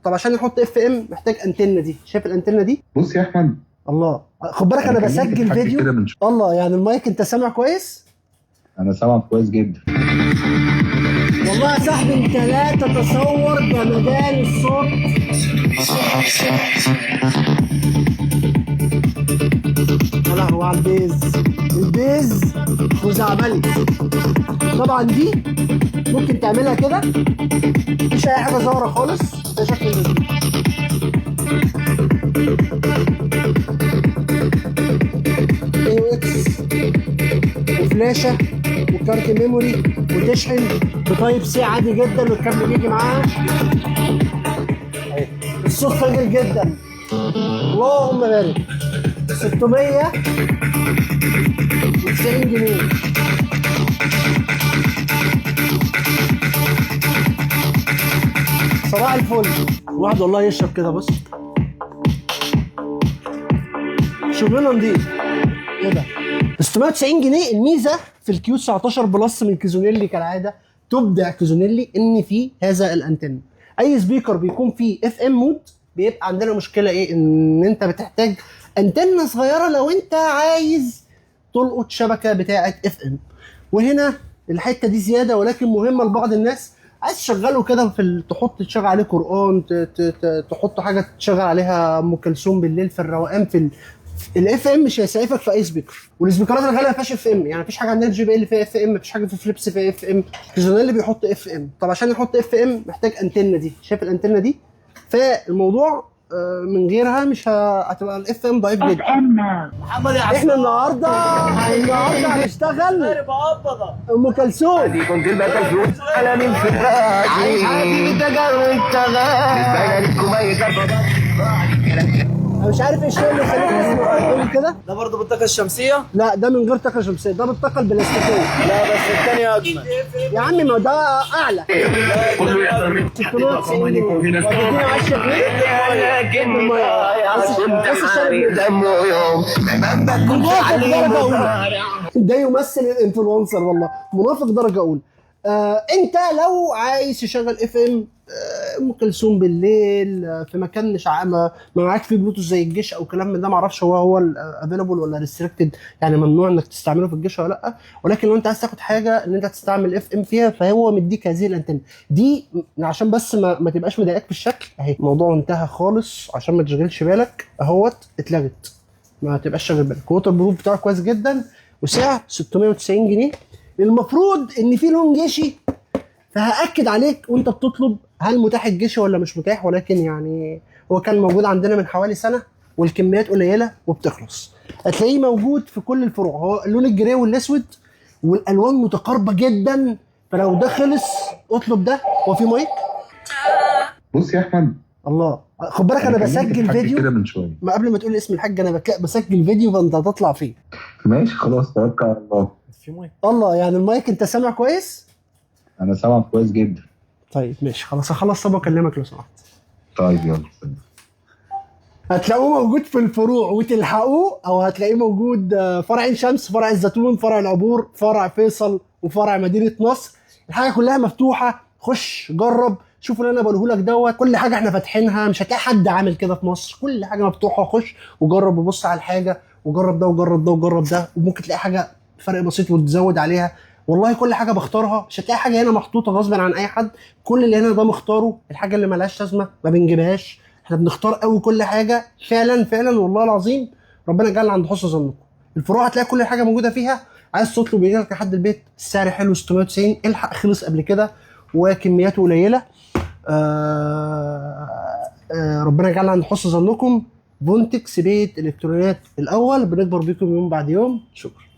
طب عشان نحط اف ام محتاج انتنه دي، شايف الانتنه دي؟ بص يا احمد، الله خد بالك انا بسجل فيديو. الله يعني المايك انت سامع كويس؟ انا سامعك كويس جدا. والله يا صاحبي انت لا تتصور جمدان الصوت. يا لهوي على البيز خزعبلي. طبعا دي ممكن تعملها كده مفيش اي حاجه ظاهره خالص، ده شكل الفيديو. اي اكس وفلاشه وكارت ميموري وتشحن بتايب سي عادي جدا والكابل بيجي معاها. الصوت فاجر جدا اللهم بارك. 690 جنيه. صباح الفل. واحد والله يشرب كده بص شغلنا نضيف. ايه ده؟ 690 جنيه. الميزه في الكيو 19 بلس من كيزونيلي كالعاده تبدع كيزونيلي ان في هذا الانتن. اي سبيكر بيكون فيه اف ام مود بيبقى عندنا مشكله ايه؟ ان انت بتحتاج انتنه صغيره لو انت عايز تلقط شبكه بتاعه اف ام. وهنا الحته دي زياده ولكن مهمه لبعض الناس. عايز تشغله كده في تشغل عليه قران، تحط حاجه تشغل عليها ام كلثوم بالليل في الروقان. في الاف ام مش هيسعفك في اي سبيكر، والسبيكرات الغاليه ما فيهاش اف ام، يعني مفيش حاجه عندنا جي بي ال فيها اف ام، مفيش حاجه في فليبس فيها اف ام. كيزونيلي بيحط اف ام. طب عشان نحط اف ام محتاج انتنه دي، شايف الانتنه دي؟ فالموضوع من غيرها مش هتبقى الاف ام ضعيف جدا. احنا النهارده هنشتغل ام كلثوم. دي كنت البقى الفلوس على من فراقي حبيبي تجرب انا مش عارف ايش اللي خليك اسمه كده. ده برضه بالطاقه الشمسيه؟ لا ده من غير طاقه شمسيه، ده بالطاقه البلاستيكيه. لا بس الثانيه اجمل يا عم ما ده اعلى. 690 جنيه. ودينا 10 جنيه. ده يمثل الانفلونسر والله، منافق درجه اولى. انت لو عايز تشغل اف ام ام كلثوم بالليل في مكان مش ما معاك فيه بلوتوث زي الجيش او كلام من ده، معرفش هو افيلابل ولا ريستريكتد، يعني ممنوع انك تستعمله في الجيش ولا لا. ولكن لو انت عايز تاخد حاجه ان انت تستعمل اف ام فيها فهو مديك هذه الانتنه دي عشان بس ما تبقاش مضايقاك في الشكل. اهي الموضوع انتهى خالص عشان ما تشغلش بالك اهوت اتلغت، ما تبقاش شاغل بالك. ووتر بروف بتاعه كويس جدا وسعر 690 جنيه. المفروض ان في لون جيشي، فهأكد عليك وانت بتطلب هل متاح الجيشي ولا مش متاح، ولكن يعني هو كان موجود عندنا من حوالي سنه والكميات قليله وبتخلص. هتلاقيه موجود في كل الفروع، هو اللون الجراي والاسود والالوان متقاربه جدا، فلو ده خلص اطلب ده. هو في مايك؟ بص يا احمد، الله خد بالك انا بسجل فيديو كده من شويه. ما قبل ما تقول اسم الحاج انا بسجل فيديو فانت هتطلع فيه. ماشي خلاص توكل على الله. في مايك. الله يعني المايك انت سامع كويس؟ انا سامعك كويس جدا. طيب ماشي خلاص هخلص طب واكلمك لو سمحت. طيب يلا. هتلاقوه موجود في الفروع وتلحقوه، او هتلاقيه موجود فرع عين شمس، فرع الزيتون، فرع العبور، فرع فيصل، وفرع مدينه نصر. الحاجه كلها مفتوحه، خش جرب شوف اللي انا بقوله لك دوت. كل حاجه احنا فاتحينها، مش هتلاقي حد عامل كده في مصر، كل حاجه مفتوحه. خش وجرب وبص على الحاجه وجرب ده وجرب ده وجرب ده، وممكن تلاقي حاجه فرق بسيط وتزود عليها. والله كل حاجه بختارها، مش هتلاقي حاجه هنا محطوطه غصب عن اي حد. كل اللي هنا ده مختاره. الحاجه اللي ملهاش لازمه ما بنجيبهاش، احنا بنختار قوي كل حاجه فعلا فعلا والله العظيم. ربنا يجعلنا عند حسن ظنكم. الفروع هتلاقي كل حاجه موجوده فيها. عايز تطلب يجي لك لحد البيت، السعر حلو 690. الحق خلص قبل كده وكمياته قليله. ربنا يجعلنا عند حسن ظنكم. فونتكس بيت الكترونيات الاول، بنكبر بيكم يوم بعد يوم. شكرا.